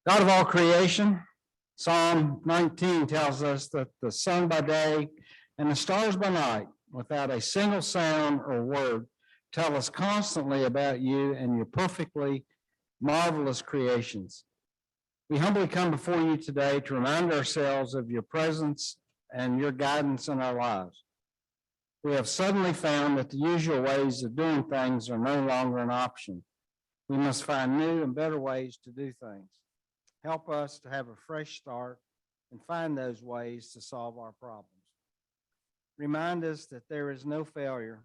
God of all creation, Psalm 19 tells us that the sun by day and the stars by night, without a single sound or word, tell us constantly about you and your perfectly marvelous creations. We humbly come before you today to remind ourselves of your presence and your guidance in our lives. We have suddenly found that the usual ways of doing things are no longer an option. We must find new and better ways to do things. Help us to have a fresh start and find those ways to solve our problems. Remind us that there is no failure.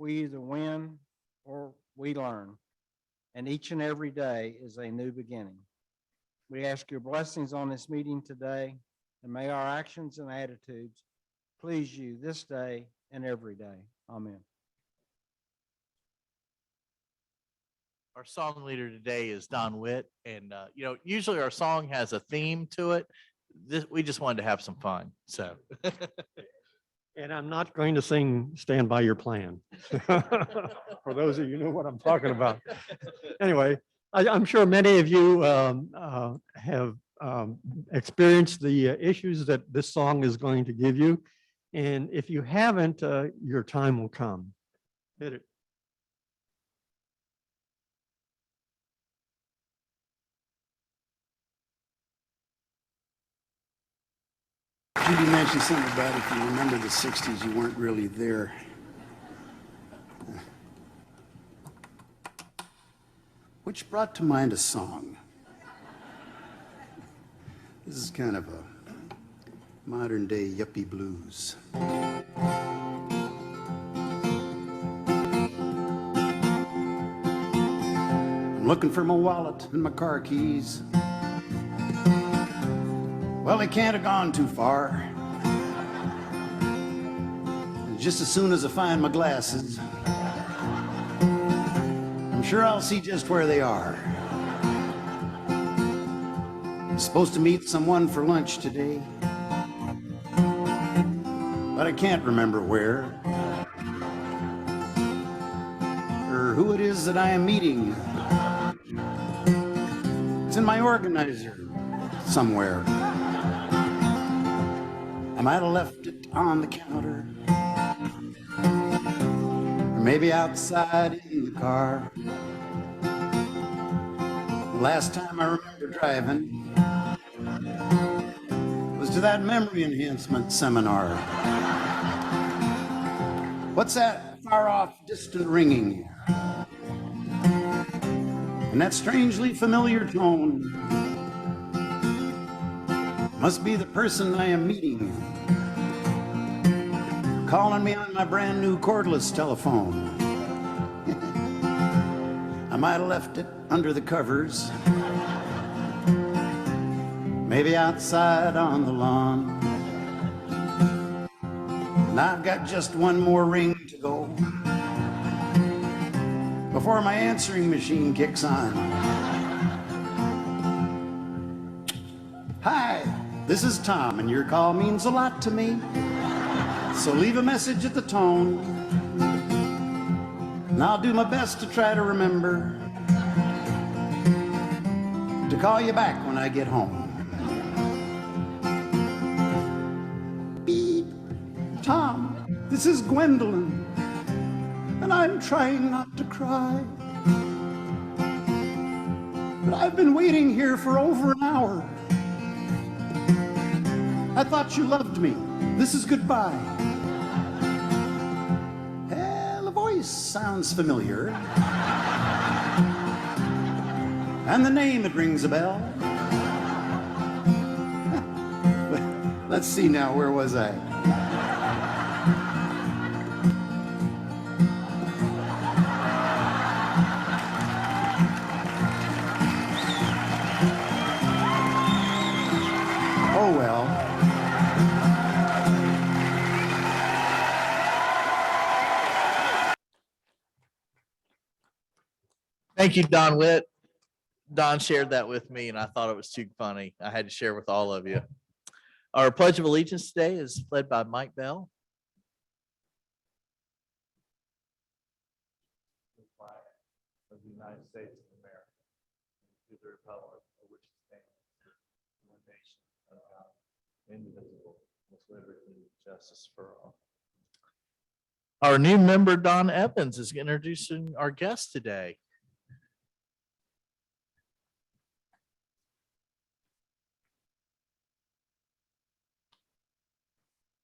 We either win or we learn, and each and every day is a new beginning. We ask your blessings on this meeting today, and may our actions and attitudes please you this day and every day. Amen. Our song leader today is Don Witt, and usually our song has a theme to it. We just wanted to have some fun, so. And I'm not going to sing Stand By Your Plan. For those of you who know what I'm talking about. Anyway, I'm sure many of you have experienced the issues that this song is going to give you. And if you haven't, your time will come. Hit it. Judy mentioned something about if you remember the 60s, you weren't really there. Which brought to mind a song. This is kind of a modern day yuppie blues. I'm looking for my wallet and my car keys. Well, they can't have gone too far. And just as soon as I find my glasses, I'm sure I'll see just where they are. I'm supposed to meet someone for lunch today, but I can't remember where or who it is that I am meeting. It's in my organizer somewhere. I might have left it on the counter, or maybe outside in the car. The last time I remember driving was to that memory enhancement seminar. What's that far off distant ringing? And that strangely familiar tone must be the person I am meeting, calling me on my brand new cordless telephone. I might have left it under the covers, maybe outside on the lawn. And I've got just one more ring to go before my answering machine kicks on. Hi, this is Tom, and your call means a lot to me. So leave a message at the tone, and I'll do my best to try to remember to call you back when I get home. Beep. Tom, this is Gwendolyn, and I'm trying not to cry. But I've been waiting here for over an hour. I thought you loved me. This is goodbye. The voice sounds familiar. And the name, it rings a bell. Let's see now, where was I? Oh well. Thank you, Don Witt. Don shared that with me, and I thought it was too funny. I had to share with all of you. Our Pledge of Allegiance today is led by Mike Bell. The flag of the United States of America, to the republic for which it indivisible, with liberty and justice for all. Our new member, Don Evans, is introducing our guest today.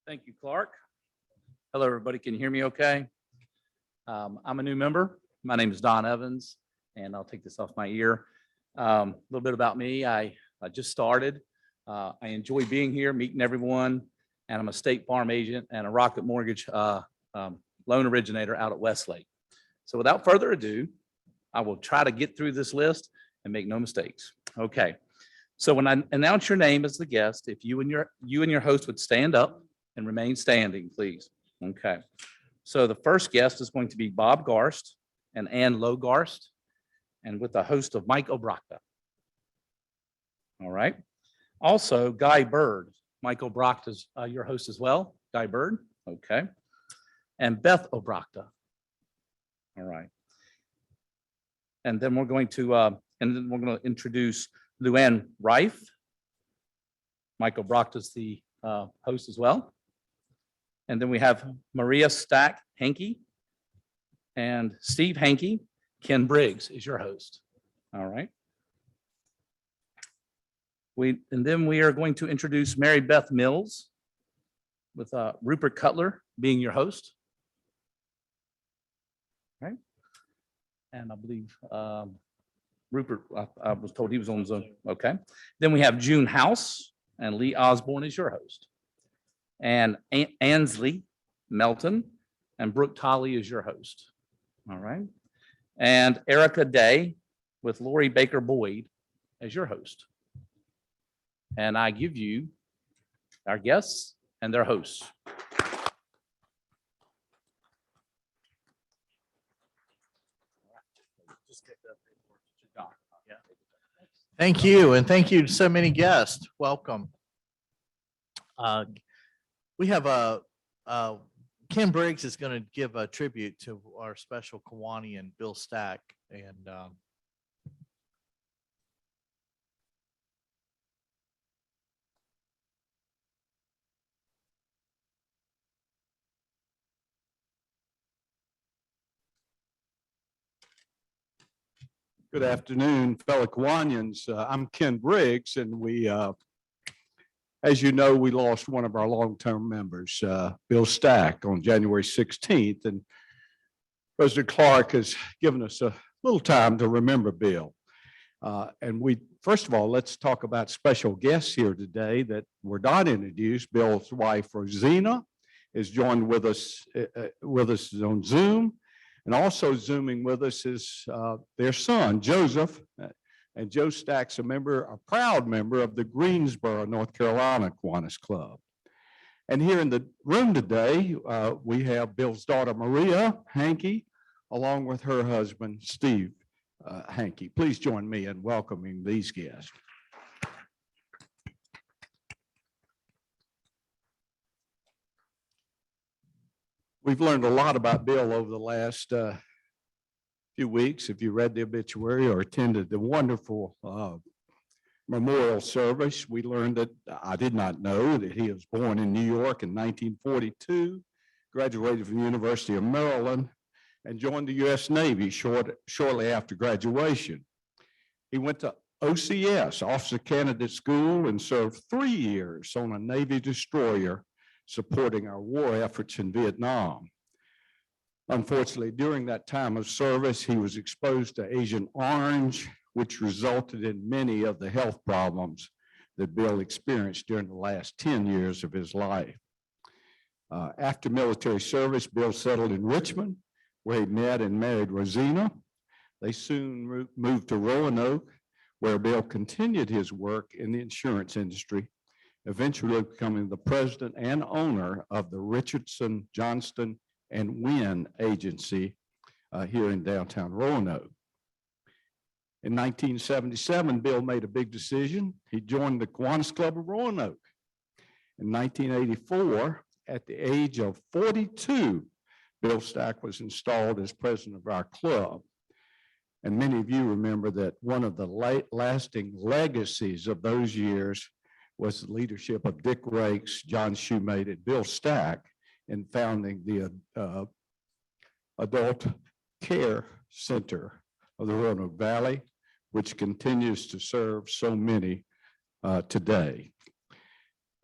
Thank you, Clark. Hello, everybody. Can you hear me okay? I'm a new member. My name is Don Evans, and I'll take this off my ear. A little bit about me. I just started. I enjoy being here, meeting everyone, and I'm a State Farm agent and a Rocket Mortgage loan originator out at Westlake. So without further ado, I will try to get through this list and make no mistakes. Okay. So when I announce your name as the guest, if you and your host would stand up and remain standing, please. Okay. So the first guest is going to be Bob Garst and Ann Logarst, and with the host of Mike Obrachta. All right. Also, Guy Bird. Mike Obrachta is your host as well. Guy Bird. Okay. And Beth Obrachta. All right. And then we're going to introduce Luann Reif. Mike Obrachta is the host as well. And then we have Maria Stack Hankey and Steve Hankey. Ken Briggs is your host. All right. And then we are going to introduce Mary Beth Mills with Rupert Cutler being your host. Right. And I believe Rupert, I was told he was on Zoom. Okay. Then we have June House and Lee Osborne is your host. And Ansley Melton and Brooke Tolley is your host. All right. And Erica Day with Lori Baker Boyd as your host. And I give you our guests and their hosts. Thank you, and thank you to so many guests. Welcome. We have Ken Briggs is going to give a tribute to our special Kiwani, Bill Stack, and Good afternoon, fellow Kiwanians. I'm Ken Briggs, and we, as you know, we lost one of our long-term members, Bill Stack, on January 16th. And President Clark has given us a little time to remember Bill. And first of all, let's talk about special guests here today that were not introduced. Bill's wife, Rosina, is joined with us on Zoom. And also Zooming with us is their son, Joseph. And Joe Stack's a proud member of the Greensboro, North Carolina Kiwanis Club. And here in the room today, we have Bill's daughter, Maria Hankey, along with her husband, Steve Hankey. Please join me in welcoming these guests. We've learned a lot about Bill over the last few weeks. If you read the obituary or attended the wonderful memorial service, we learned that I did not know that he was born in New York in 1942, graduated from the University of Maryland, and joined the U.S. Navy shortly after graduation. He went to OCS, Officer Candidate School, and served 3 years on a Navy destroyer supporting our war efforts in Vietnam. Unfortunately, during that time of service, he was exposed to Agent Orange, which resulted in many of the health problems that Bill experienced during the last 10 years of his life. After military service, Bill settled in Richmond, where he met and married Rosina. They soon moved to Roanoke, where Bill continued his work in the insurance industry, eventually becoming the president and owner of the Richardson, Johnston, and Wynn Agency here in downtown Roanoke. In 1977, Bill made a big decision. He joined the Kiwanis Club of Roanoke. In 1984, at the age of 42, Bill Stack was installed as president of our club. And many of you remember that one of the lasting legacies of those years was the leadership of Dick Rakes, John Shoemate, and Bill Stack in founding the Adult Care Center of the Roanoke Valley, which continues to serve so many today.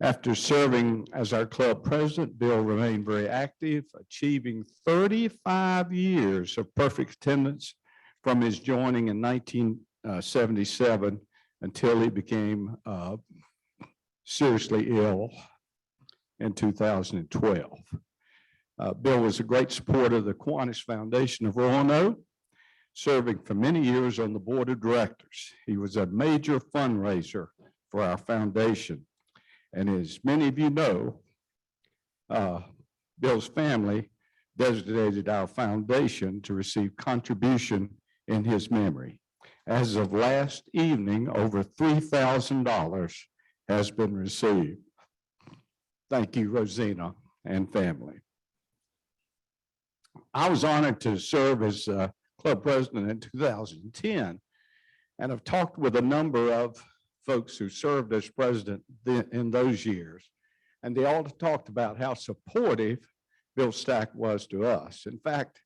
After serving as our club president, Bill remained very active, achieving 35 years of perfect attendance from his joining in 1977 until he became seriously ill in 2012. Bill was a great supporter of the Kiwanis Foundation of Roanoke, serving for many years on the board of directors. He was a major fundraiser for our foundation. And as many of you know, Bill's family designated our foundation to receive contribution in his memory. As of last evening, over $3,000 has been received. Thank you, Rosina and family. I was honored to serve as club president in 2010, and I've talked with a number of folks who served as president in those years, and they all talked about how supportive Bill Stack was to us. In fact,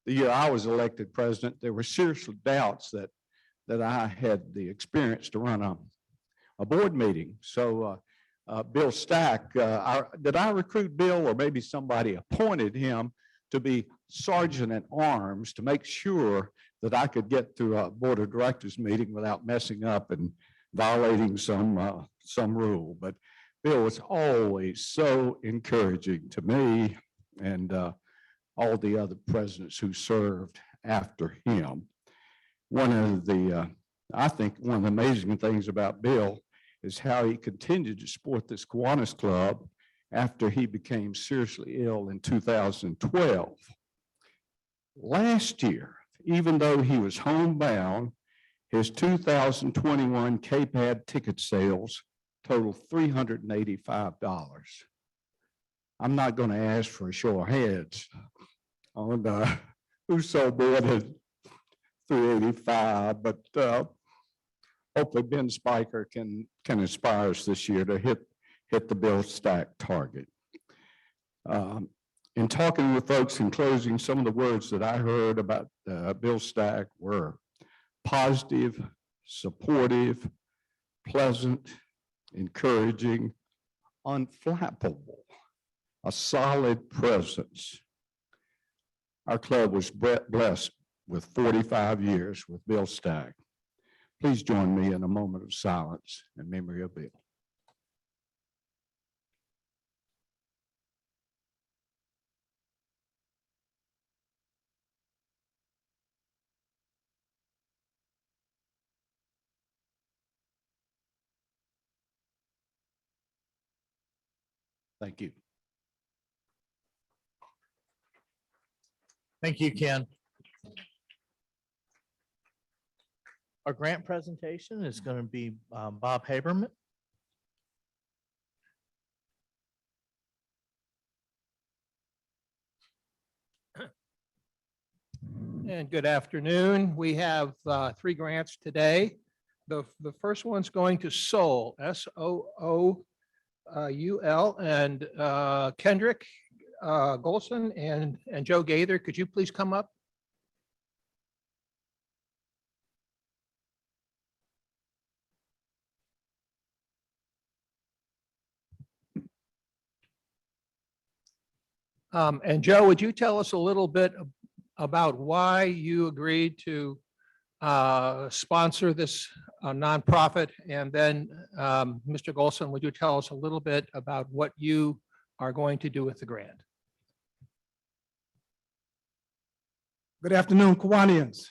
the year I was elected president, there were serious doubts that I had the experience to run a board meeting. So Bill Stack, did I recruit Bill, or maybe somebody appointed him to be sergeant at arms to make sure that I could get through a board of directors meeting without messing up and violating some rule. But Bill was always so encouraging to me and all the other presidents who served after him. I think one of the amazing things about Bill is how he continued to support this Kiwanis Club after he became seriously ill in 2012. Last year, even though he was homebound, his 2021 KPAD ticket sales totaled $385. I'm not going to ask for a show of heads on who sold more than 385, but hopefully Ben Spiker can inspire us this year to hit the Bill Stack target. In talking with folks in closing, some of the words that I heard about Bill Stack were positive, supportive, pleasant, encouraging, unflappable, a solid presence. Our club was blessed with 45 years with Bill Stack. Please join me in a moment of silence in memory of Bill. Thank you. Thank you, Ken. Our grant presentation is going to be Bob Haberman. And good afternoon. We have 3 grants today. The first one's going to Soul, SOOUL, and Kendrick Golson and Joe Gaither. Could you please come up? And Joe, would you tell us a little bit about why you agreed to sponsor this nonprofit? And then, Mr. Golson, would you tell us a little bit about what you are going to do with the grant? Good afternoon, Kiwanians.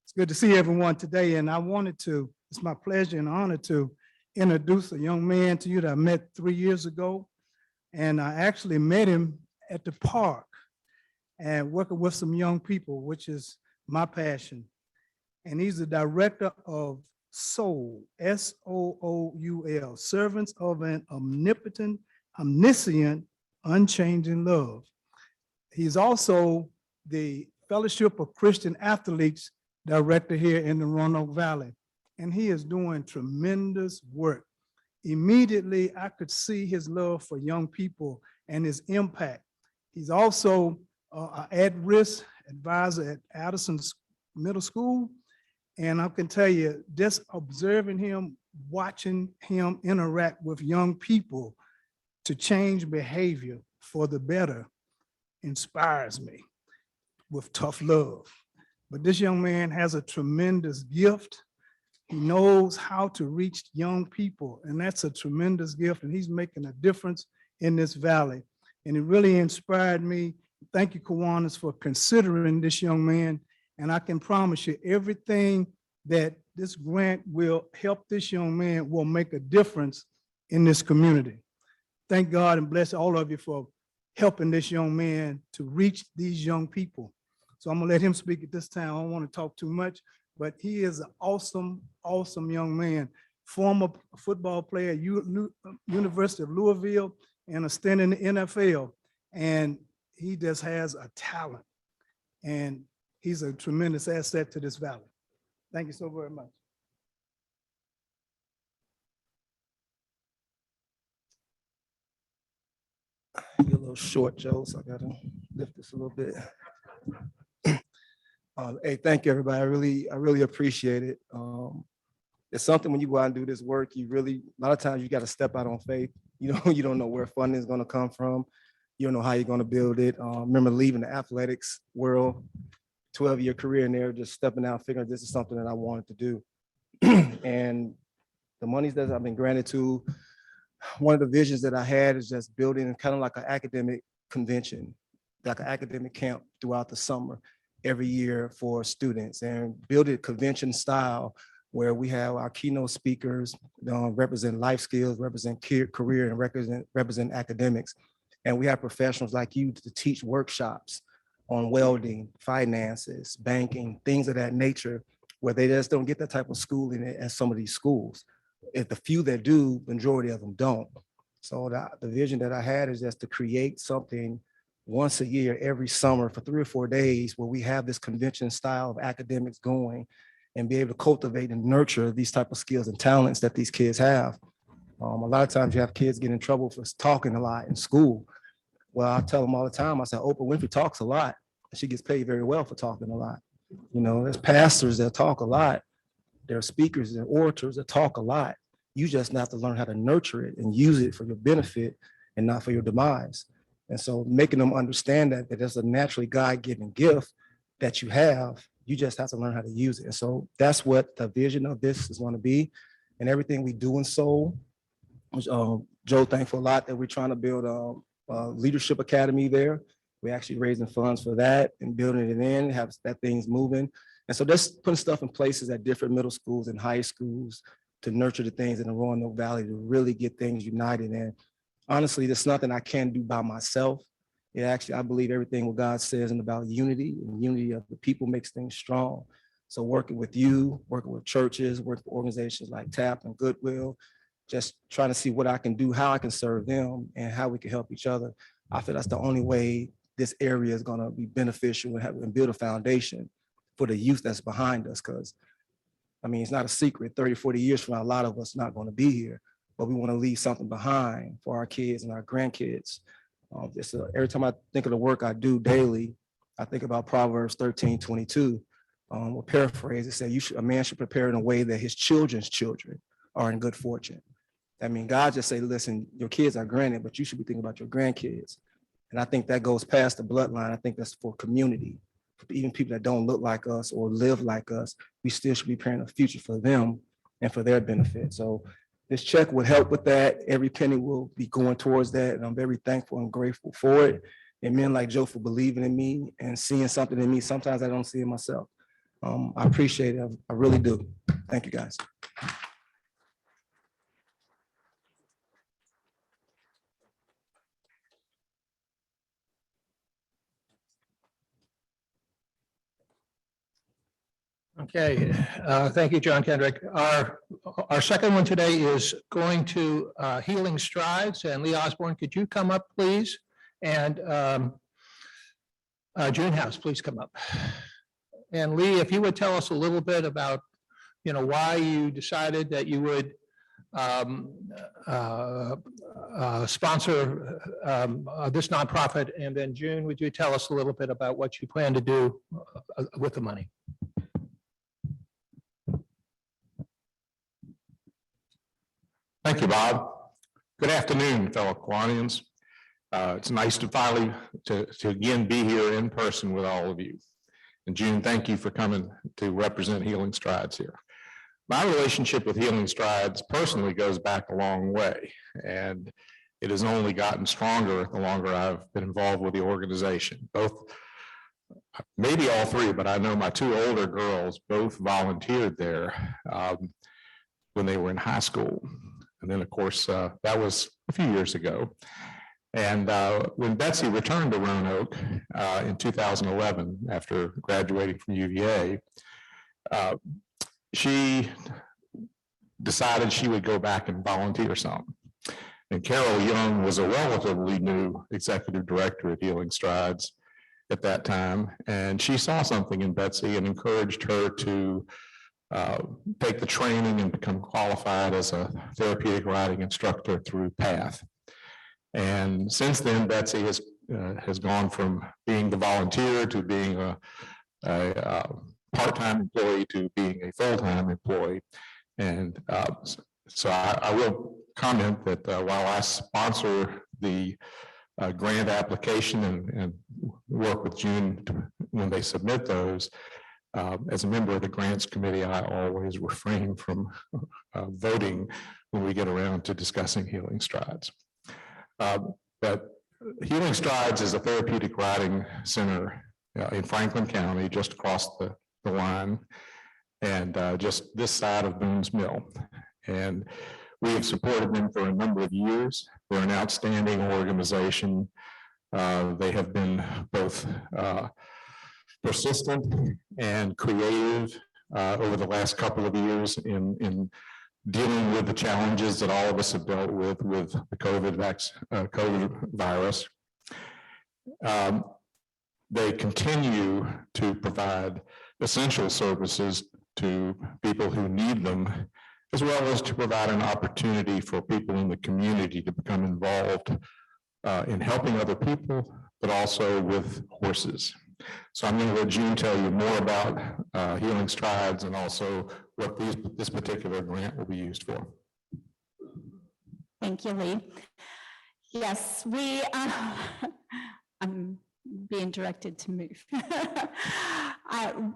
It's good to see everyone today, and it's my pleasure and honor to introduce a young man to you that I met 3 years ago. And I actually met him at the park and working with some young people, which is my passion. And he's the director of SOUL, SOOUL, Servants of an Omnipotent, Omniscient, Unchanging Love. He's also the Fellowship of Christian Athletes director here in the Roanoke Valley. And he is doing tremendous work. immediately I could see his love for young people and his impact. He's also an at-risk advisor at Addison's Middle School. And I can tell you, just observing him, watching him interact with young people to change behavior for the better inspires me with tough love. But this young man has a tremendous gift. He knows how to reach young people, and that's a tremendous gift, and he's making a difference in this valley. And it really inspired me. Thank you, Kiwanis, for considering this young man. And I can promise you, everything that this grant will help this young man will make a difference in this community. Thank God and bless all of you for helping this young man to reach these young people. So I'm gonna let him speak at this time. I don't want to talk too much, but he is an awesome, awesome young man. Former football player at University of Louisville and a stint in the NFL. And he just has a talent. And he's a tremendous asset to this valley. Thank you so very much. You're a little short, Joe, so I gotta lift this a little bit. Hey, thank you, everybody. I really appreciate it. It's something when you go out and do this work, a lot of times you got to step out on faith. You don't know where funding is going to come from. You don't know how you're going to build it. Remember leaving the athletics world, 12-year career in there, just stepping out, figuring this is something that I wanted to do. And the monies that I've been granted to, one of the visions that I had is just building kind of like an academic convention, like an academic camp throughout the summer every year for students, and build it convention style where we have our keynote speakers represent life skills, represent career, and represent academics. And we have professionals like you to teach workshops on welding, finances, banking, things of that nature, where they just don't get that type of schooling at some of these schools. If the few that do, the majority of them don't. So the vision that I had is just to create something once a year, every summer for 3 or 4 days, where we have this convention style of academics going and be able to cultivate and nurture these type of skills and talents that these kids have. A lot of times you have kids get in trouble for talking a lot in school. Well, I tell them all the time, I say, Oprah Winfrey talks a lot. She gets paid very well for talking a lot. There's pastors that talk a lot. There are speakers and orators that talk a lot. You just have to learn how to nurture it and use it for your benefit and not for your demise. And so making them understand that there's a naturally God-given gift that you have, you just have to learn how to use it. And so that's what the vision of this is going to be. And everything we do in Soul, Joe, thankful a lot that we're trying to build a leadership academy there. We're actually raising funds for that and building it in, have that thing's moving. And so just putting stuff in places at different middle schools and high schools to nurture the things in the Roanoke Valley to really get things united. And honestly, there's nothing I can do by myself. I believe everything what God says and about unity, and unity of the people makes things strong. So working with you, working with churches, working with organizations like TAP and Goodwill, just trying to see what I can do, how I can serve them, and how we can help each other. I feel that's the only way this area is going to be beneficial and build a foundation for the youth that's behind us. Because, it's not a secret, 30, 40 years from now, a lot of us not going to be here, but we want to leave something behind for our kids and our grandkids. Every time I think of the work I do daily, I think about Proverbs 13:22. We'll paraphrase it, say a man should prepare in a way that his children's children are in good fortune. God just say, listen, your kids are granted, but you should be thinking about your grandkids. And I think that goes past the bloodline. I think that's for community. For even people that don't look like us or live like us, we still should be preparing a future for them and for their benefit. So this check would help with that. Every penny will be going towards that. And I'm very thankful and grateful for it. And men like Joe for believing in me and seeing something in me. Sometimes I don't see it myself. I appreciate it. I really do. Thank you, guys. Okay, thank you, John Kendrick. Our second one today is going to Healing Strides, and Lee Osborne, could you come up, please? And June House, please come up. And Lee, if you would tell us a little bit about, why you decided that you would sponsor this nonprofit. And then June, would you tell us a little bit about what you plan to do with the money? Thank you, Bob. Good afternoon, fellow Kiwanians. It's nice to finally to again be here in person with all of you. And June, thank you for coming to represent Healing Strides here. My relationship with Healing Strides personally goes back a long way, and it has only gotten stronger the longer I've been involved with the organization. Both, maybe all three, but I know my two older girls both volunteered there when they were in high school. And then, of course, that was a few years ago. And when Betsy returned to Roanoke in 2011, after graduating from UVA, she decided she would go back and volunteer some. And Carol Young was a relatively new executive director at Healing Strides at that time. And she saw something in Betsy and encouraged her to take the training and become qualified as a therapeutic riding instructor through PATH. And since then, Betsy has gone from being the volunteer to being a part-time employee to being a full-time employee. And so I will comment that while I sponsor the grant application and work with June when they submit those, as a member of the grants committee, I always refrain from voting when we get around to discussing Healing Strides. But Healing Strides is a therapeutic riding center in Franklin County, just across the line, and just this side of Boone's Mill. And we have supported them for a number of years. They're an outstanding organization. They have been both persistent and creative over the last couple of years in dealing with the challenges that all of us have dealt with the COVID virus. They continue to provide essential services to people who need them, as well as to provide an opportunity for people in the community to become involved in helping other people, but also with horses. So I'm going to let June tell you more about Healing Strides and also what this particular grant will be used for. Thank you, Lee. Yes, I'm being directed to move. I'm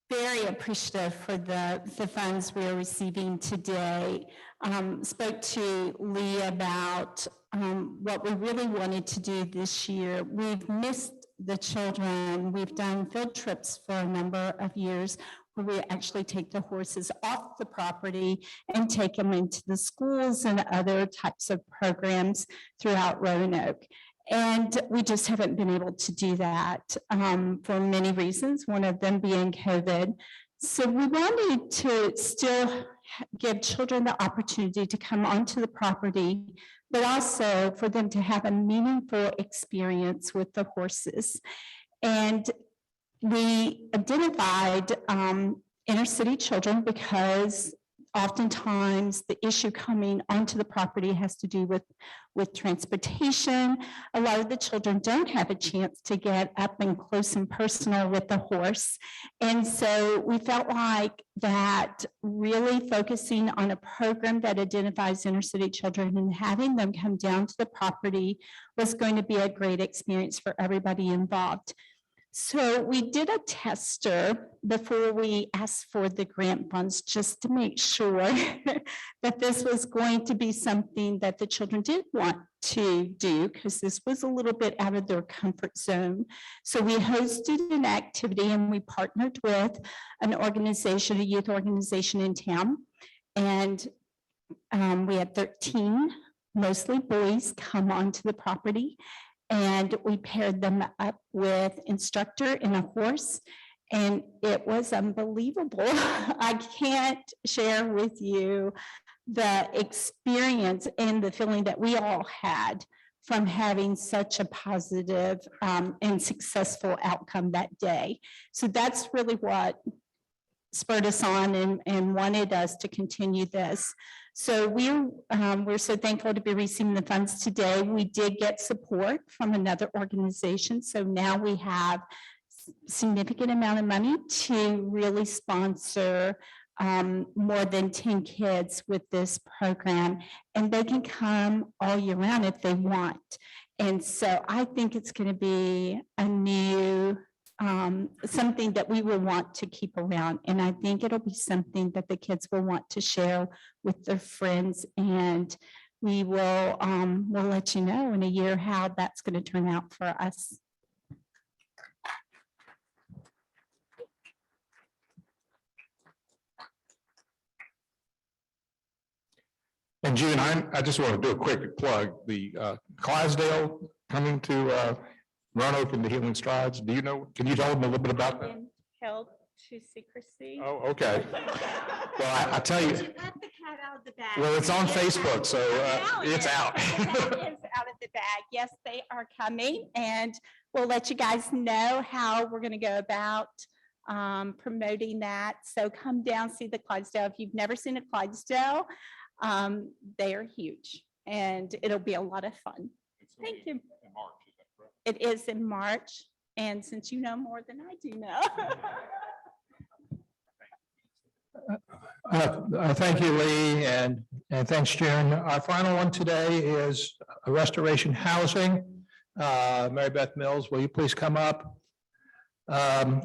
very appreciative for the funds we are receiving today. Spoke to Lee about what we really wanted to do this year. We've missed the children. We've done field trips for a number of years where we actually take the horses off the property and take them into the schools and other types of programs throughout Roanoke. And we just haven't been able to do that for many reasons, one of them being COVID. So we wanted to still give children the opportunity to come onto the property, but also for them to have a meaningful experience with the horses. And we identified inner city children because oftentimes the issue coming onto the property has to do with transportation. A lot of the children don't have a chance to get up and close and personal with the horse. And so we felt like that really focusing on a program that identifies inner city children and having them come down to the property was going to be a great experience for everybody involved. So we did a tester before we asked for the grant funds, just to make sure that this was going to be something that the children did want to do, because this was a little bit out of their comfort zone. So we hosted an activity and we partnered with an organization, a youth organization in town. And we had 13, mostly boys, come onto the property. And we paired them up with instructor and a horse, and it was unbelievable. I can't share with you the experience and the feeling that we all had from having such a positive and successful outcome that day. So that's really what spurred us on and wanted us to continue this. So we're so thankful to be receiving the funds today. We did get support from another organization. So now we have significant amount of money to really sponsor more than 10 kids with this program. And they can come all year round if they want. And so I think it's going to be a new something that we will want to keep around. And I think it'll be something that the kids will want to share with their friends. And we will we'll let you know in a year how that's going to turn out for us. And June, I just want to do a quick plug. The Clydesdale coming to Roanoke and the Healing Strides. Do you know, can you tell them a little bit about that? Held to secrecy. Oh, okay. Well, I tell you, Let the cat out of the bag. well, it's on Facebook, so it's out. The cat is out of the bag. Yes, they are coming, and we'll let you guys know how we're going to go about promoting that. So come down, see the Clydesdale. If you've never seen a Clydesdale, they are huge, and it'll be a lot of fun. Thank you. It is in March, and since you know more than I do know. Thank you, Lee, and thanks, June. Our final one today is Restoration Housing. Mary Beth Mills, will you please come up? Her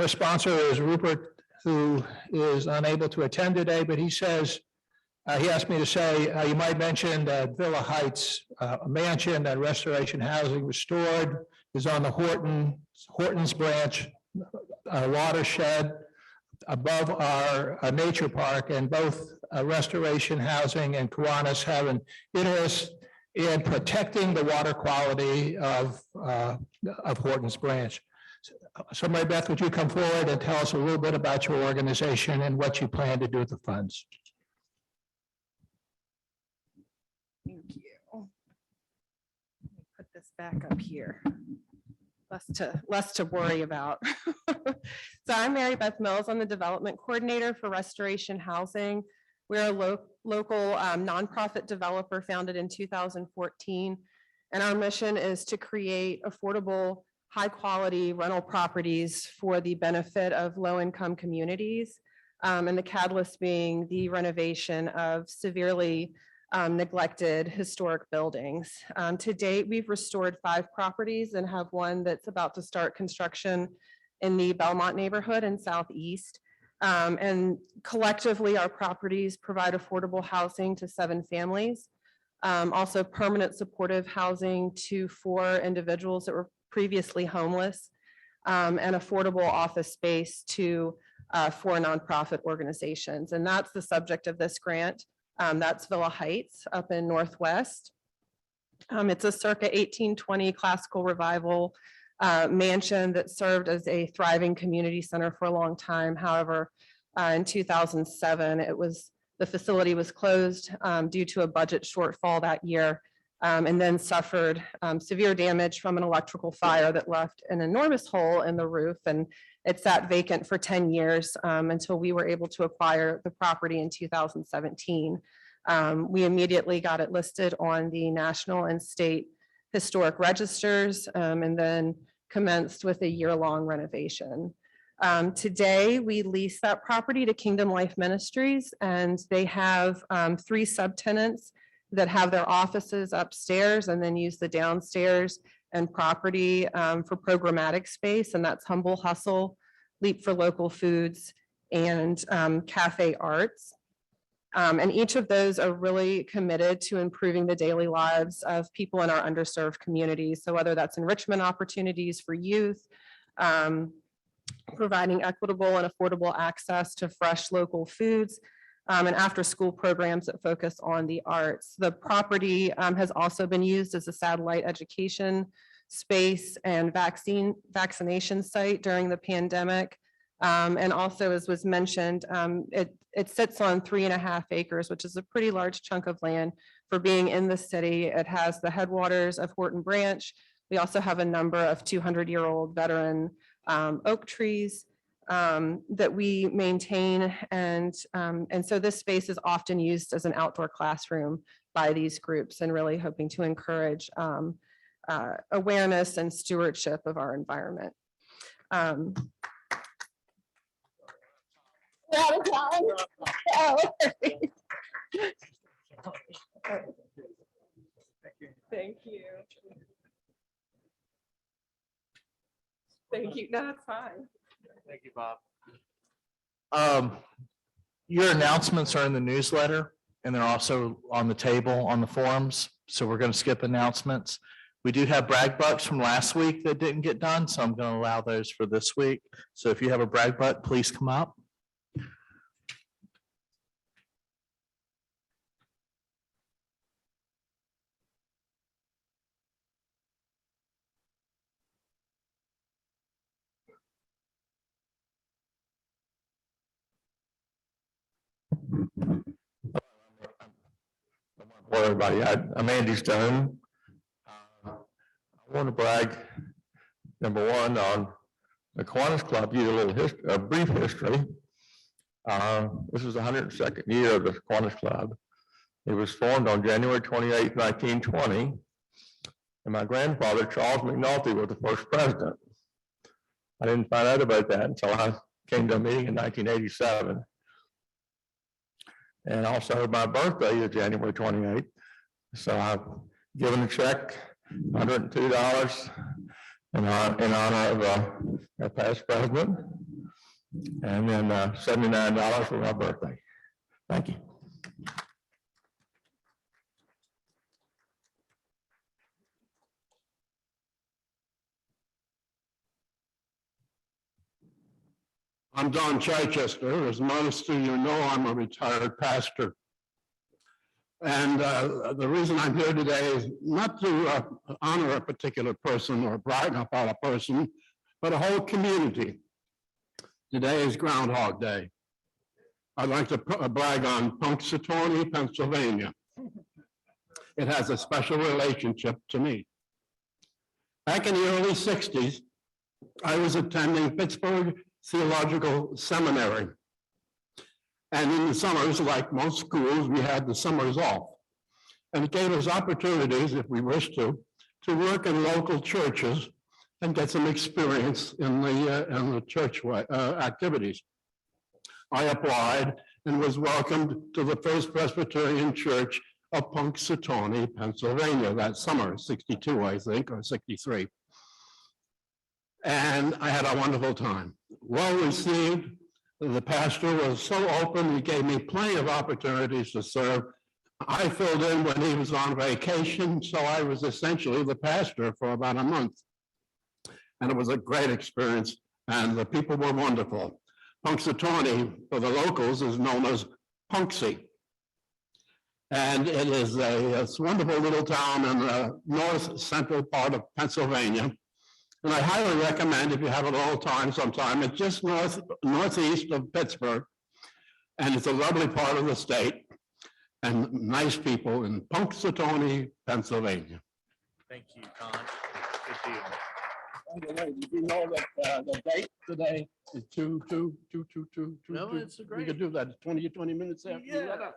sponsor is Rupert, who is unable to attend today, but he says, he asked me to say, you might mention that Villa Heights, a mansion that Restoration Housing restored, is on the Hortons branch watershed above our nature park, and both Restoration Housing and Kiwanis have an interest in protecting the water quality of Hortons branch. So Mary Beth, would you come forward and tell us a little bit about your organization and what you plan to do with the funds? Thank you. Let me put this back up here. Less to worry about. So I'm Mary Beth Mills. I'm the development coordinator for Restoration Housing. We're a local nonprofit developer founded in 2014. And our mission is to create affordable, high quality rental properties for the benefit of low income communities. And the catalyst being the renovation of severely neglected historic buildings. To date, we've restored 5 properties and have one that's about to start construction in the Belmont neighborhood in Southeast. And collectively, our properties provide affordable housing to 7 families. Also permanent supportive housing to 4 individuals that were previously homeless, and affordable office space to 4 nonprofit organizations. And that's the subject of this grant. That's Villa Heights up in Northwest. It's a circa 1820 classical revival mansion that served as a thriving community center for a long time. However, in 2007, the facility was closed due to a budget shortfall that year, and then suffered severe damage from an electrical fire that left an enormous hole in the roof. And it sat vacant for 10 years until we were able to acquire the property in 2017. We immediately got it listed on the national and state historic registers, and then commenced with a year-long renovation. Today, we lease that property to Kingdom Life Ministries, and they have 3 subtenants that have their offices upstairs and then use the downstairs and property for programmatic space, and that's Humble Hustle, Leap for Local Foods, and Cafe Arts. And each of those are really committed to improving the daily lives of people in our underserved communities. So whether that's enrichment opportunities for youth, providing equitable and affordable access to fresh local foods, and after-school programs that focus on the arts. The property has also been used as a satellite education space and vaccination site during the pandemic. And also, as was mentioned, it sits on 3.5 acres, which is a pretty large chunk of land for being in the city. It has the headwaters of Horton Branch. We also have a number of 200-year-old veteran oak trees. that we maintain. And so this space is often used as an outdoor classroom by these groups, and really hoping to encourage awareness and stewardship of our environment. Thank you. Thank you. No, that's fine. Thank you, Bob. Your announcements are in the newsletter, and they're also on the table on the forums. So we're going to skip announcements. We do have brag bucks from last week that didn't get done, so I'm going to allow those for this week. So if you have a brag buck, please come up. Hello, everybody. I'm Andy Stone. I want to brag, number one, on the Kiwanis Club, give you a brief history. This is the 102nd year of the Kiwanis Club. It was formed on January 28, 1920, and my grandfather, Charles McNulty, was the first president. I didn't find out about that until I came to a meeting in 1987. And also my birthday is January 28th. So I've given a check, $102 in honor of our past president. And then $79 for my birthday. Thank you. I'm Don Chichester. As most of you know, I'm a retired pastor. And the reason I'm here today is not to honor a particular person or brag about a person, but a whole community. Today is Groundhog Day. I'd like to brag on Punxsutawney, Pennsylvania. It has a special relationship to me. Back in the early 60s, I was attending Pittsburgh Theological Seminary. And in the summers, like most schools, we had the summers off. And it gave us opportunities, if we wished to work in local churches and get some experience in the church activities. I applied and was welcomed to the First Presbyterian Church of Punxsutawney, Pennsylvania, that summer, 62, I think, or 63. And I had a wonderful time. Well received. The pastor was so open, he gave me plenty of opportunities to serve. I filled in when he was on vacation, so I was essentially the pastor for about a month. And it was a great experience, and the people were wonderful. Punxsutawney, for the locals, is known as Punxsy. And it is a wonderful little town in the north central part of Pennsylvania. And I highly recommend, if you have a little time sometime, it's just northeast of Pittsburgh. And it's a lovely part of the state and nice people in Punxsutawney, Pennsylvania. Thank you, Con. Good deal. By the way, did you know that the date today is 2/2/2/2/2/2? No, it's a We great. could do that 20 minutes after you let up.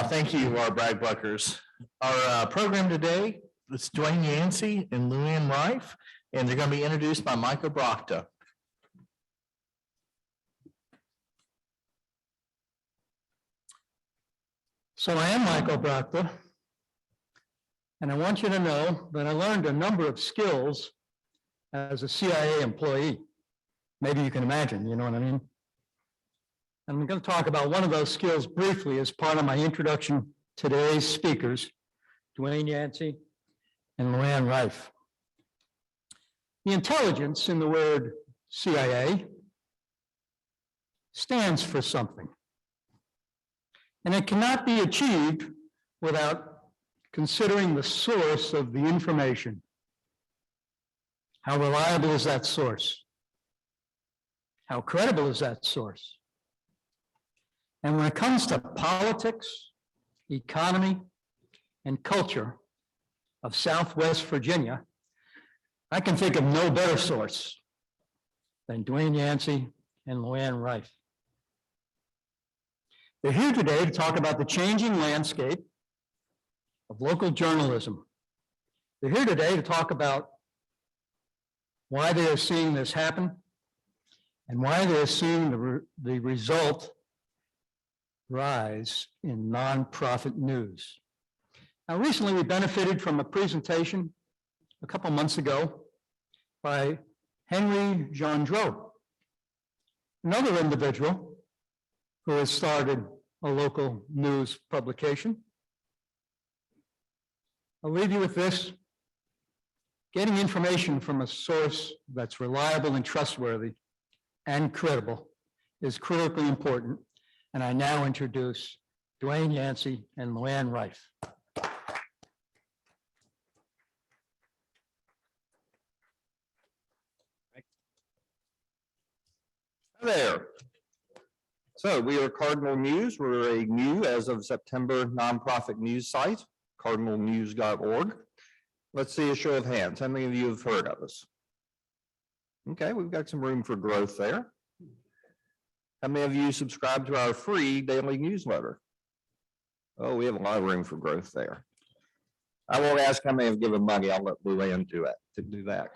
Thank you, our brag buckers. Our program today, it's Dwayne Yancey and Luann Rife, and they're going to be introduced by Micah Brockta. So I am Michael Brockta. And I want you to know that I learned a number of skills as a CIA employee. Maybe you can imagine, you know what I mean? And I'm going to talk about one of those skills briefly as part of my introduction to today's speakers, Dwayne Yancey and Luann Rife. The intelligence in the word CIA stands for something. And it cannot be achieved without considering the source of the information. How reliable is that source? How credible is that source? And when it comes to politics, economy, and culture of Southwest Virginia, I can think of no better source than Dwayne Yancey and Luann Rife. They're here today to talk about the changing landscape of local journalism. They're here today to talk about why they are seeing this happen and why they are seeing the result rise in nonprofit news. Now, recently we benefited from a presentation a couple months ago by Henry Gendreau, another individual who has started a local news publication. I'll leave you with this. Getting information from a source that's reliable and trustworthy and credible is critically important. And I now introduce Dwayne Yancey and Luann Rife. There. So we are Cardinal News. We're a new, as of September, nonprofit news site, cardinalnews.org. Let's see a show of hands. How many of you have heard of us? Okay, we've got some room for growth there. How many of you subscribe to our free daily newsletter? Oh, we have a lot of room for growth there. I won't ask how many have given money. I'll let Luann do that.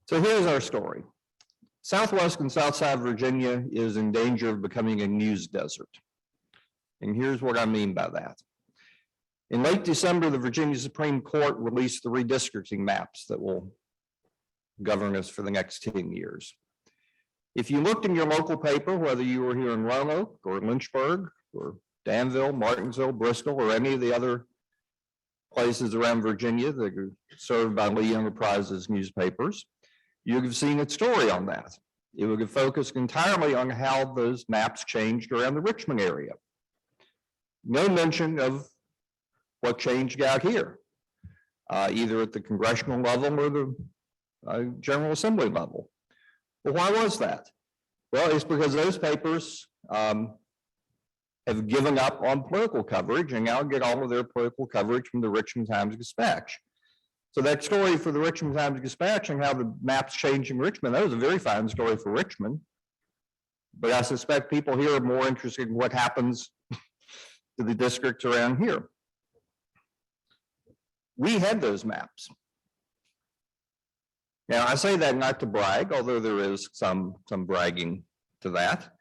So here's our story. Southwest and Southside Virginia is in danger of becoming a news desert. And here's what I mean by that. In late December, the Virginia Supreme Court released the redistricting maps that will govern us for the next 10 years. If you looked in your local paper, whether you were here in Roanoke or Lynchburg or Danville, Martinsville, Bristol, or any of the other places around Virginia that are served by Lee Enterprises newspapers, you would have seen a story on that. It would have focused entirely on how those maps changed around the Richmond area. No mention of what changed out here, either at the congressional level or the General Assembly level. Well, why was that? Well, it's because those papers have given up on political coverage and now get all of their political coverage from the Richmond Times-Dispatch. So that story for the Richmond Times-Dispatch and how the maps change in Richmond, that was a very fine story for Richmond. But I suspect people here are more interested in what happens to the districts around here. We had those maps. Now, I say that not to brag, although there is some bragging to that,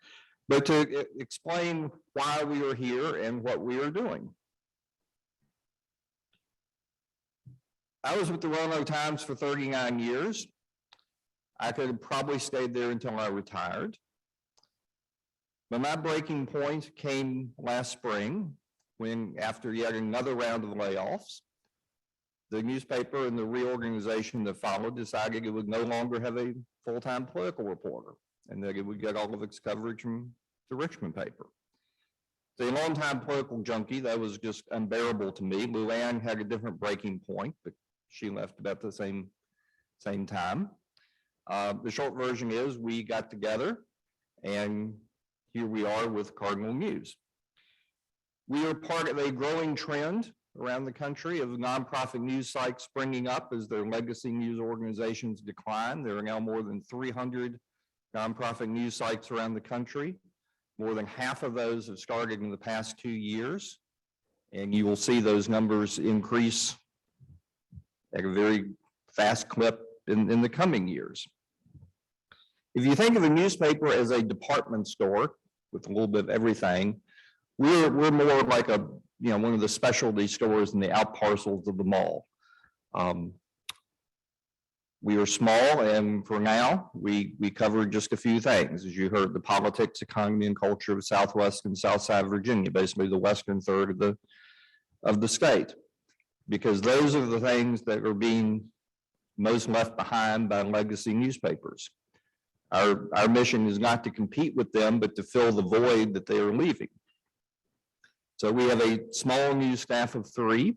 but to explain why we are here and what we are doing. I was with the Roanoke Times for 39 years. I could have probably stayed there until I retired. But my breaking point came last spring when, after yet another round of layoffs, the newspaper and the reorganization that followed decided it would no longer have a full-time political reporter and that it would get all of its coverage from the Richmond paper. So a long-time political junkie, that was just unbearable to me. Luann had a different breaking point, but she left about the same time. The short version is we got together and here we are with Cardinal News. We are part of a growing trend around the country of nonprofit news sites springing up as their legacy news organizations decline. There are now more than 300 nonprofit news sites around the country. More than half of those have started in the past 2 years. And you will see those numbers increase at a very fast clip in the coming years. If you think of a newspaper as a department store with a little bit of everything, we're more like one of the specialty stores in the out parcels of the mall. We are small, and for now, we cover just a few things. As you heard, the politics, economy, and culture of Southwest and Southside Virginia, basically the western third of the state, because those are the things that are being most left behind by legacy newspapers. Our mission is not to compete with them, but to fill the void that they are leaving. So we have a small news staff of 3.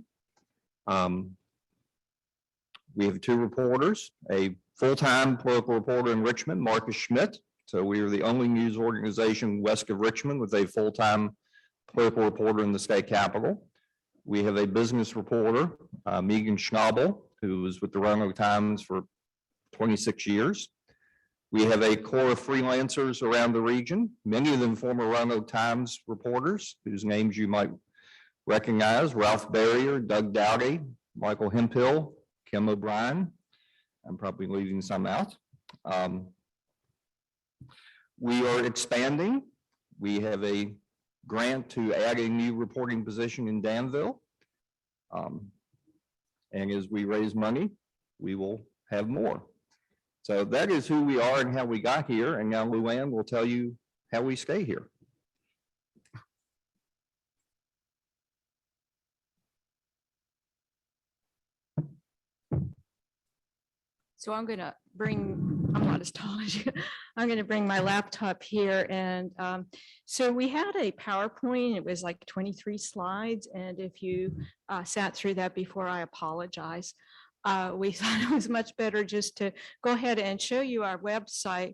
We have 2 reporters, a full-time political reporter in Richmond, Marcus Schmidt. So we are the only news organization west of Richmond with a full-time political reporter in the state capitol. We have a business reporter, Megan Schnabel, who was with the Roanoke Times for 26 years. We have a core of freelancers around the region, many of them former Roanoke Times reporters whose names you might recognize: Ralph Barrier, Doug Dowdy, Michael Hempill, Kim O'Brien. I'm probably leaving some out. We are expanding. We have a grant to add a new reporting position in Danville. And as we raise money, we will have more. So that is who we are and how we got here. And now Luann will tell you how we stay here. So I'm going to bring, I'm not as tall as you. I'm going to bring my laptop here. And so we had a PowerPoint. It was like 23 slides. And if you sat through that before, I apologize. We thought it was much better just to go ahead and show you our website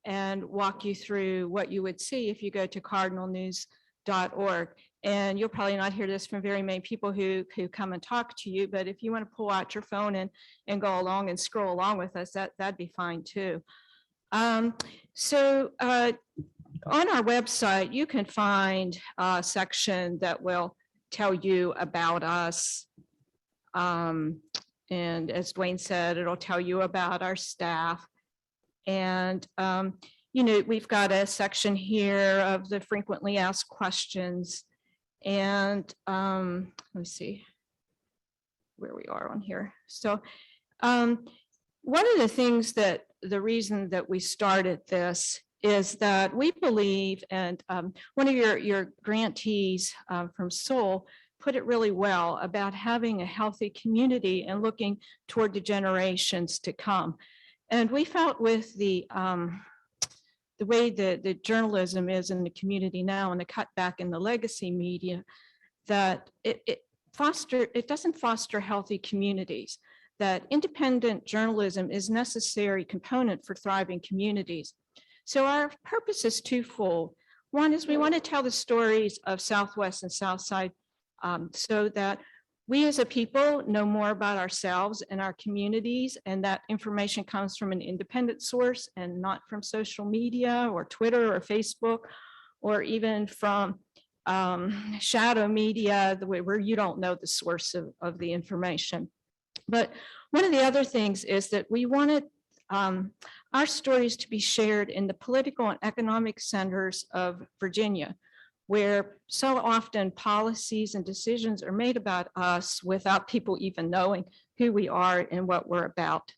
and walk you through what you would see if you go to cardinalnews.org. And you'll probably not hear this from very many people who come and talk to you, but if you want to pull out your phone and go along and scroll along with us, that'd be fine too. So on our website, you can find a section that will tell you about us. And as Dwayne said, it'll tell you about our staff. And you know, we've got a section here of the frequently asked questions. And let me see where we are on here. So one of the things that the reason that we started this is that we believe, and one of your grantees from Seoul put it really well about having a healthy community and looking toward the generations to come. And we felt with the way that the journalism is in the community now and the cutback in the legacy media, that it doesn't foster healthy communities, that independent journalism is a necessary component for thriving communities. So our purpose is twofold. One is we want to tell the stories of Southwest and Southside so that we as a people know more about ourselves and our communities, and that information comes from an independent source and not from social media or Twitter or Facebook, or even from shadow media, the way where you don't know the source of the information. But one of the other things is that we wanted our stories to be shared in the political and economic centers of Virginia, where so often policies and decisions are made about us without people even knowing who we are and what we're about.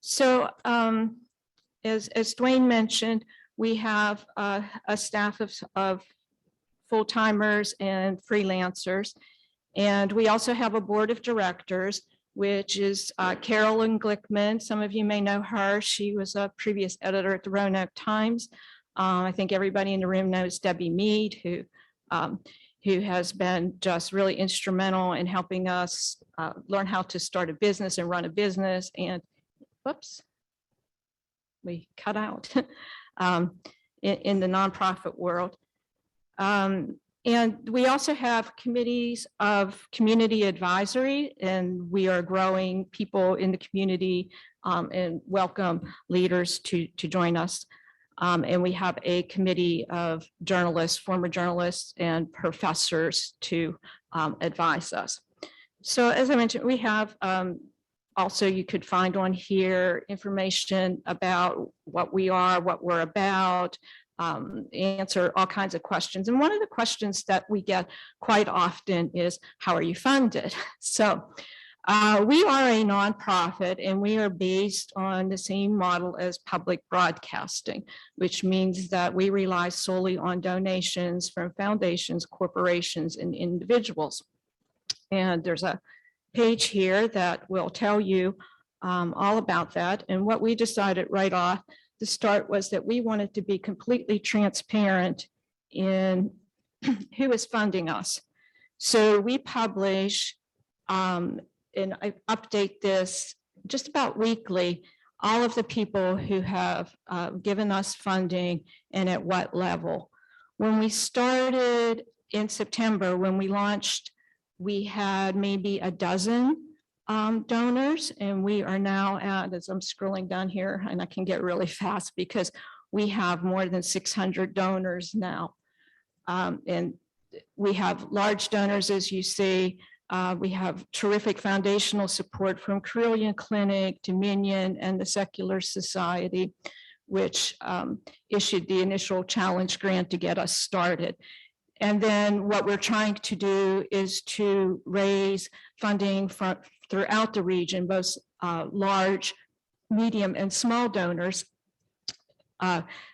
So as Dwayne mentioned, we have a staff of full-timers and freelancers. And we also have a board of directors, which is Carolyn Glickman. Some of you may know her. She was a previous editor at the Roanoke Times. I think everybody in the room knows Debbie Mead, who has been just really instrumental in helping us learn how to start a business and run a business. And whoops, we cut out in the nonprofit world. And we also have committees of community advisory, and we are growing people in the community and welcome leaders to join us. And we have a committee of journalists, former journalists and professors to advise us. So as I mentioned, we have also, you could find on here information about what we are, what we're about, answer all kinds of questions. And one of the questions that we get quite often is, how are you funded? So we are a nonprofit, and we are based on the same model as public broadcasting, which means that we rely solely on donations from foundations, corporations, and individuals. And there's a page here that will tell you all about that. And what we decided right off the start was that we wanted to be completely transparent in who is funding us. So we publish and I update this just about weekly, all of the people who have given us funding and at what level. When we started in September, when we launched, we had maybe a dozen donors, and we are now at, as I'm scrolling down here, and I can get really fast because we have more than 600 donors now. And we have large donors, as you see. We have terrific foundational support from Carilion Clinic, Dominion, and the Secular Society, which issued the initial challenge grant to get us started. And then what we're trying to do is to raise funding from throughout the region, both large, medium, and small donors,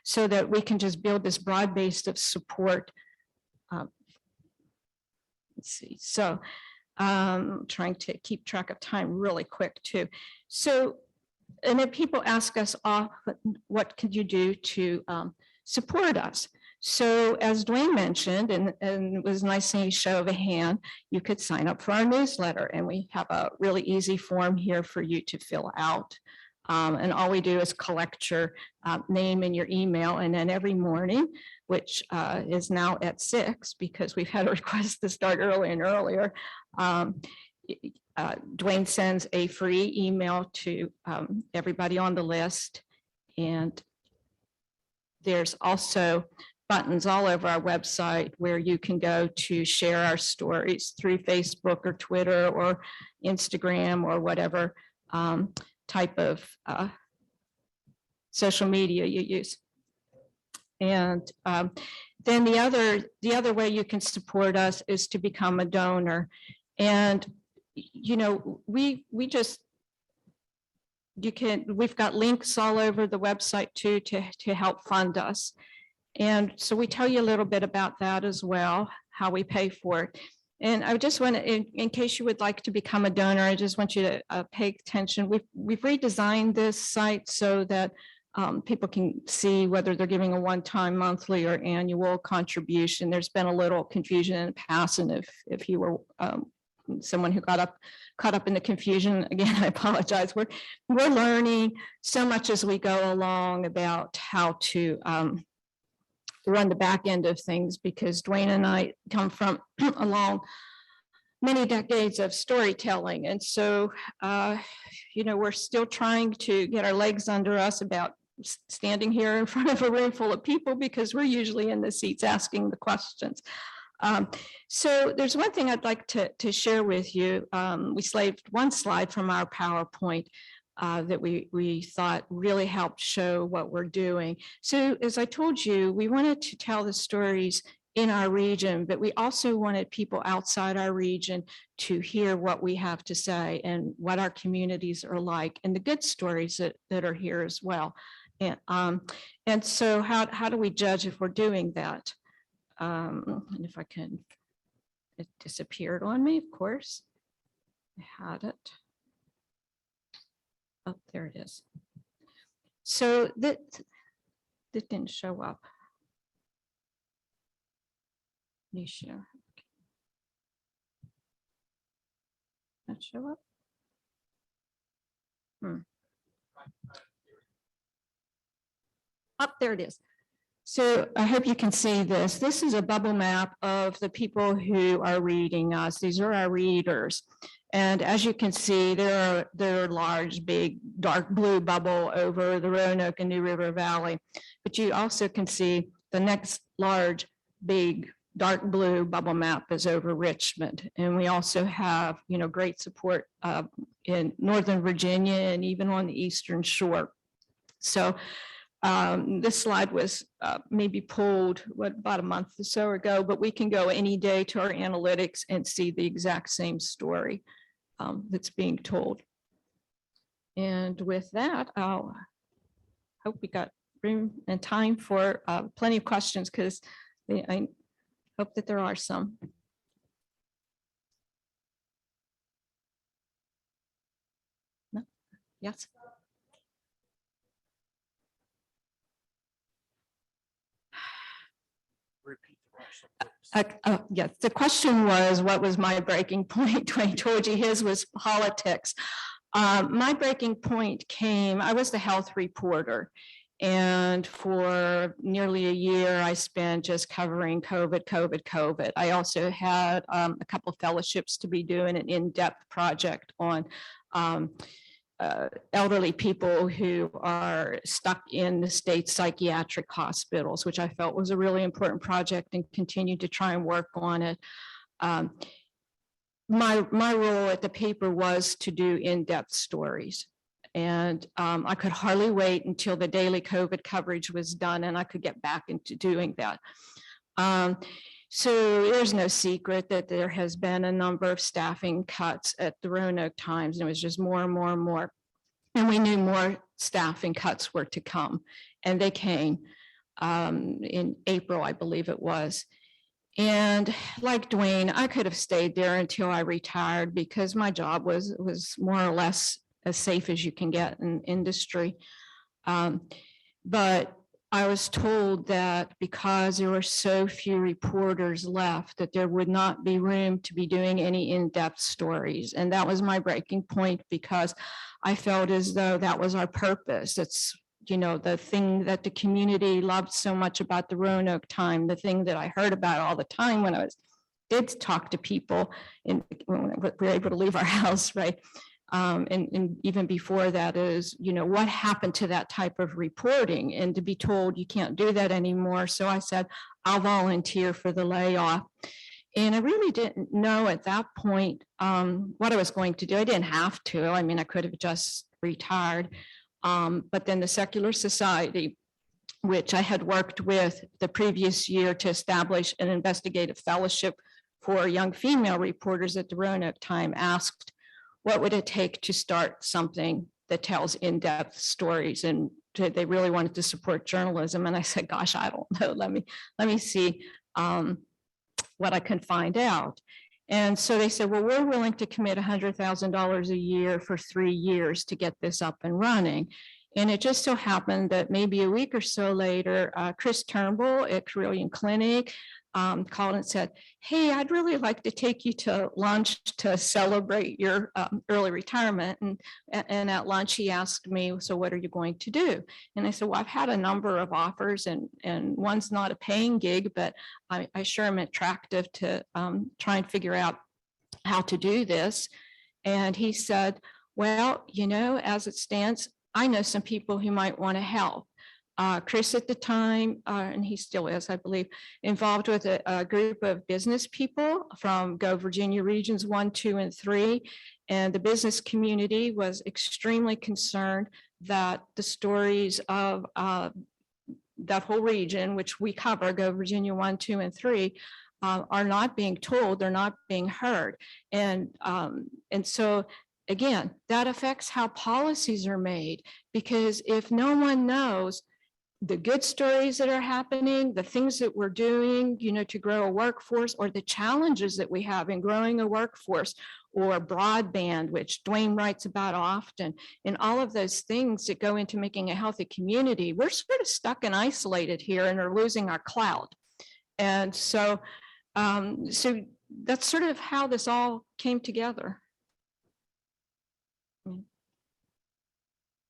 so that we can just build this broad base of support. Let's see, so trying to keep track of time really quick too. So, and then people ask us, what could you do to support us? So as Dwayne mentioned, and it was nice seeing a show of a hand, you could sign up for our newsletter, and we have a really easy form here for you to fill out. And all we do is collect your name and your email, and then every morning, which is now at 6 because we've had a request to start earlier and earlier, Dwayne sends a free email to everybody on the list. And there's also buttons all over our website where you can go to share our stories through Facebook or Twitter or Instagram or whatever type of social media you use. And then the other way you can support us is to become a donor. And you know, we've got links all over the website too to help fund us. And so we tell you a little bit about that as well, how we pay for it. And I just want to, in case you would like to become a donor, I just want you to pay attention. We've redesigned this site so that people can see whether they're giving a one-time, monthly, or annual contribution. There's been a little confusion in the past, and if you were someone who caught up in the confusion, again, I apologize. We're learning so much as we go along about how to run the back end of things, because Dwayne and I come from along many decades of storytelling. And so, you know, we're still trying to get our legs under us about standing here in front of a room full of people, because we're usually in the seats asking the questions. So there's one thing I'd like to share with you. We slaved one slide from our PowerPoint that we thought really helped show what we're doing. So as I told you, we wanted to tell the stories in our region, but we also wanted people outside our region to hear what we have to say and what our communities are like, and the good stories that are here as well. And so how do we judge if we're doing that? And if I can, it disappeared on me, of course. I had it. Oh, there it is. So that didn't show up. Nisha. That show up? Up there it is. So I hope you can see this. This is a bubble map of the people who are reading us. These are our readers. And as you can see, there are large, big, dark blue bubble over the Roanoke and New River Valley. But you also can see the next large, big, dark blue bubble map is over Richmond. And we also have, you know, great support in Northern Virginia and even on the Eastern Shore. So this slide was maybe pulled about a month or so ago, but we can go any day to our analytics and see the exact same story that's being told. And with that, I'll hope we got room and time for plenty of questions, because I hope that there are some. No? Yes. Yes, the question was, what was my breaking point? Dwayne told you his was politics. My breaking point came, I was the health reporter, And for nearly a year, I spent just covering COVID. I also had a couple of fellowships to be doing an in-depth project on elderly people who are stuck in the state psychiatric hospitals, which I felt was a really important project and continued to try and work on it. My role at the paper was to do in-depth stories. And I could hardly wait until the daily COVID coverage was done and I could get back into doing that. So there's no secret that there has been a number of staffing cuts at the Roanoke Times. And it was just more and more and more. And we knew more staffing cuts were to come. And they came in April, I believe it was. And like Dwayne, I could have stayed there until I retired because my job was more or less as safe as you can get in industry. But I was told that because there were so few reporters left, that there would not be room to be doing any in-depth stories. And that was my breaking point because I felt as though that was our purpose. It's, you know, the thing that the community loved so much about the Roanoke Time, the thing that I heard about all the time when I did talk to people and when we were able to leave our house, right? And even before that is, you know, what happened to that type of reporting, and to be told you can't do that anymore. So I said, I'll volunteer for the layoff. And I really didn't know at that point what I was going to do. I didn't have to. I mean, I could have just retired. But then the Secular Society, which I had worked with the previous year to establish an investigative fellowship for young female reporters at the Roanoke Time, asked, what would it take to start something that tells in-depth stories? And they really wanted to support journalism. And I said, gosh, I don't know. Let me see what I can find out. And so they said, well, we're willing to commit $100,000 a year for 3 years to get this up and running. And it just so happened that maybe a week or so later, Chris Turnbull at Carilion Clinic called and said, hey, I'd really like to take you to lunch to celebrate your early retirement. And at lunch, he asked me, so what are you going to do? And I said, well, I've had a number of offers and one's not a paying gig, but I sure am attractive to try and figure out how to do this. And he said, well, you know, as it stands, I know some people who might want to help. Chris at the time, and he still is, I believe, involved with a group of business people from Go Virginia Regions 1, 2, and 3. And the business community was extremely concerned that the stories of that whole region, which we cover, Go Virginia 1, 2, and 3, are not being told, they're not being heard. And so again, that affects how policies are made, because if no one knows the good stories that are happening, the things that we're doing, you know, to grow a workforce, or the challenges that we have in growing a workforce, or broadband, which Dwayne writes about often, and all of those things that go into making a healthy community, we're sort of stuck and isolated here and are losing our clout. And so, so that's sort of how this all came together.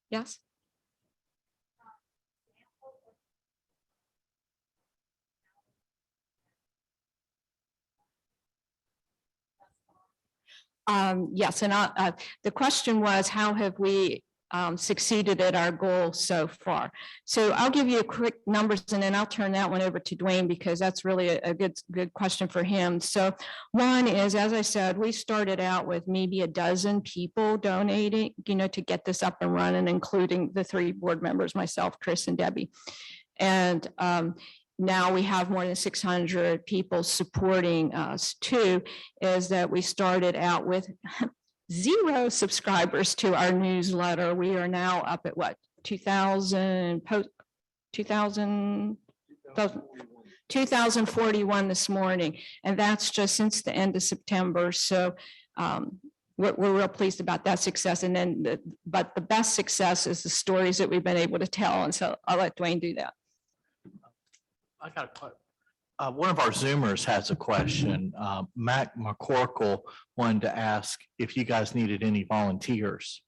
Yes? Yes, and the question was, how have we succeeded at our goal so far? So I'll give you a quick numbers and then I'll turn that one over to Dwayne, because that's really a good question for him. So one is, as I said, we started out with maybe a dozen people donating, you know, to get this up and running, including the 3 board members, myself, Chris, and Debbie. And now we have more than 600 people supporting us. Two is that we started out with 0 subscribers to our newsletter. We are now up at what, 2,041 this morning. And that's just since the end of September. So we're real pleased about that success. And then, but the best success is the stories that we've been able to tell. And so I'll let Dwayne do that. I got a question. One of our Zoomers has a question. Mac McCorkle wanted to ask if you guys needed any volunteers.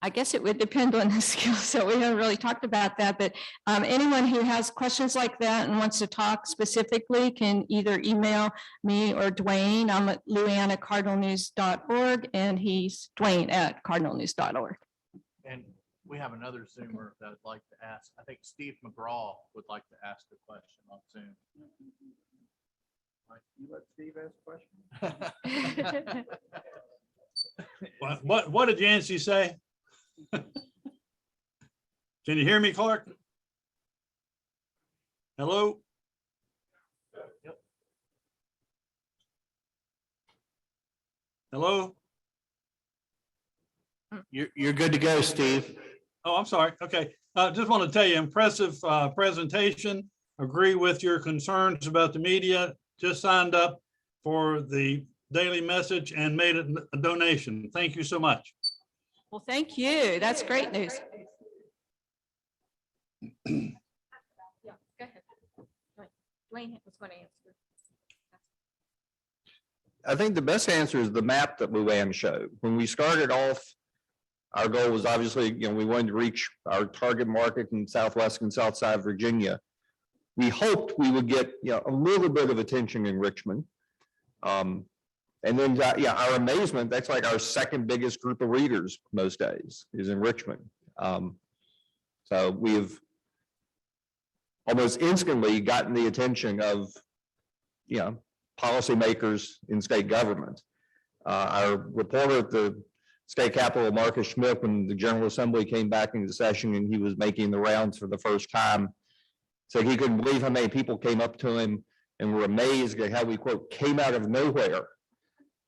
I guess it would depend on the skill set. We haven't really talked about that, but anyone who has questions like that and wants to talk specifically can either email me or Dwayne. I'm at luann@cardinalnews.org and he's Dwayne@cardinalnews.org. And we have another Zoomer that would like to ask, I think Steve McGraw would like to ask a question on Zoom. You let Steve ask a question? What did Yancy say? Can you hear me, Clark? Hello? Yep. Hello? You're good to go, Steve. Oh, I'm sorry. Okay. Just want to tell you, impressive presentation. Agree with your concerns about the media. Just signed up for the Daily Message and made a donation. Thank you so much. Well, thank you. That's great news. Yeah, go ahead. Dwayne was going to answer. I think the best answer is the map that Luann showed. When we started off, our goal was obviously, we wanted to reach our target market in Southwest and South Side Virginia. We hoped we would get, a little bit of attention in Richmond. And then, our amazement, that's like our second biggest group of readers most days is in Richmond. So we've almost instantly gotten the attention of, policymakers in state government. Our reporter at the state capitol, Marcus Schmidt, when the General Assembly came back into session and he was making the rounds for the first time, said he couldn't believe how many people came up to him and were amazed at how we, quote, came out of nowhere.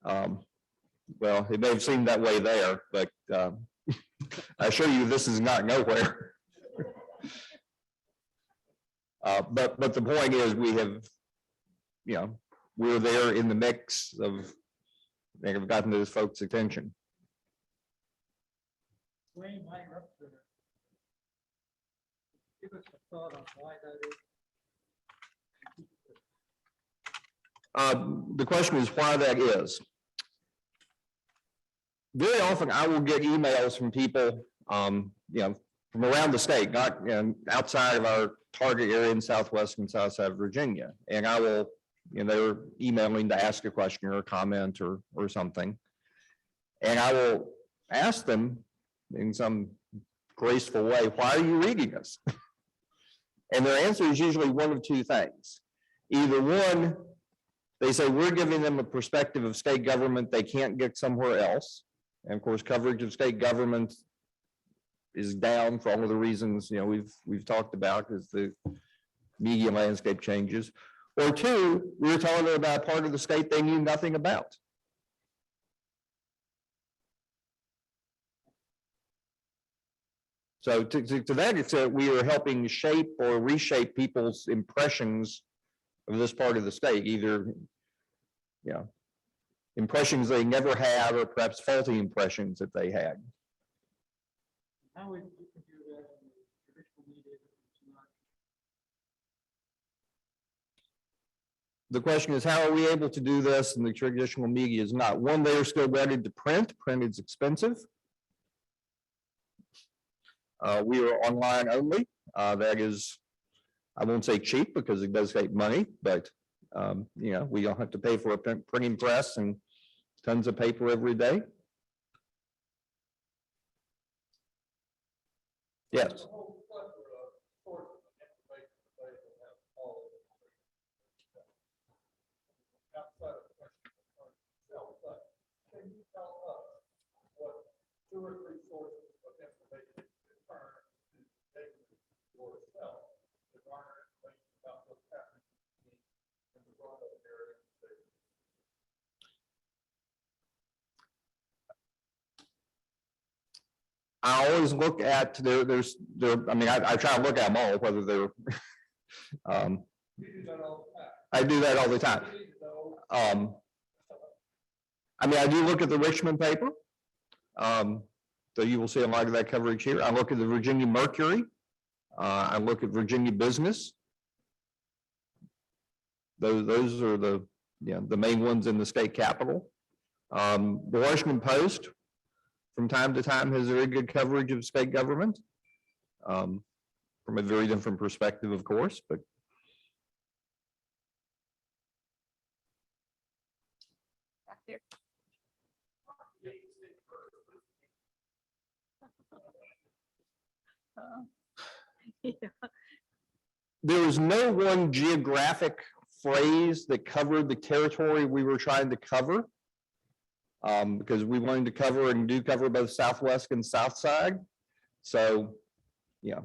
Well, it may have seemed that way there, but I assure you this is not nowhere. But the point is we have, we're there in the mix of, they have gotten those folks' attention. Give us a thought on why that is. The question is why that is. Very often I will get emails from people, from around the state, not outside of our target area in Southwest and South Side of Virginia. And I will, they're emailing to ask a question or a comment or something. And I will ask them in some graceful way, why are you reading us? And their answer is usually one of two things. Either one, they say we're giving them a perspective of state government they can't get somewhere else. And of course, coverage of state government is down for all of the reasons we've talked about as the media landscape changes. Or two, we're telling them about part of the state they knew nothing about. So to that extent, we are helping shape or reshape people's impressions of this part of the state, either impressions they never had or perhaps faulty impressions that they had. How would you do that in the traditional media? The question is, how are we able to do this and the traditional media is not? One, they are still ready to print. Print is expensive. We are online only. That is, I won't say cheap because it does take money, but we don't have to pay for a printing press and tons of paper every day. Yes. Two or three sources of information to turn to yourself to garner information about what's happening in the Roanoke area. I always look at I try to look at them all, whether they're I do that all the time. I do look at the Richmond paper. So you will see a lot of that coverage here. I look at the Virginia Mercury. I look at Virginia Business. Those are the main ones in the state capitol. The Washington Post from time to time has very good coverage of state government. From a very different perspective, of course, but Back there. Yeah. there was no one geographic phrase that covered the territory we were trying to cover. Because we wanted to cover and do cover both Southwest and South Side. So, yeah,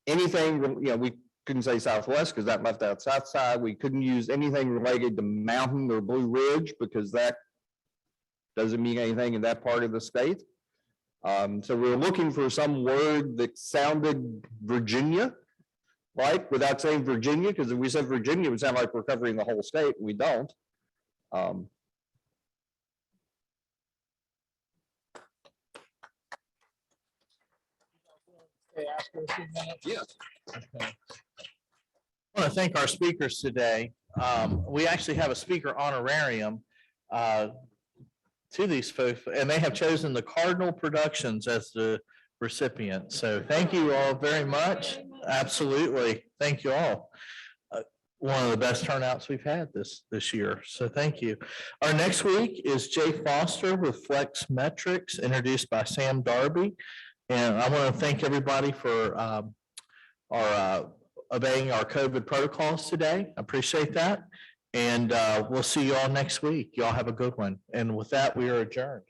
anything, we couldn't say Southwest because that left out South Side. We couldn't use anything related to Mountain or Blue Ridge because that doesn't mean anything in that part of the state. So we were looking for some word that sounded Virginia, like without saying Virginia, because if we said Virginia, it would sound like we're covering the whole state. We don't. Yes. I want to thank our speakers today. We actually have a speaker honorarium to these folks, and they have chosen the Cardinal Productions as the recipient. So thank you all very much. Absolutely. Thank you all. One of the best turnouts we've had this year. So thank you. Our next week is Jay Foster with Flex Metrics, introduced by Sam Darby. And I want to thank everybody for obeying our COVID protocols today. I appreciate that. And we'll see you all next week. Y'all have a good one. And with that, we are adjourned.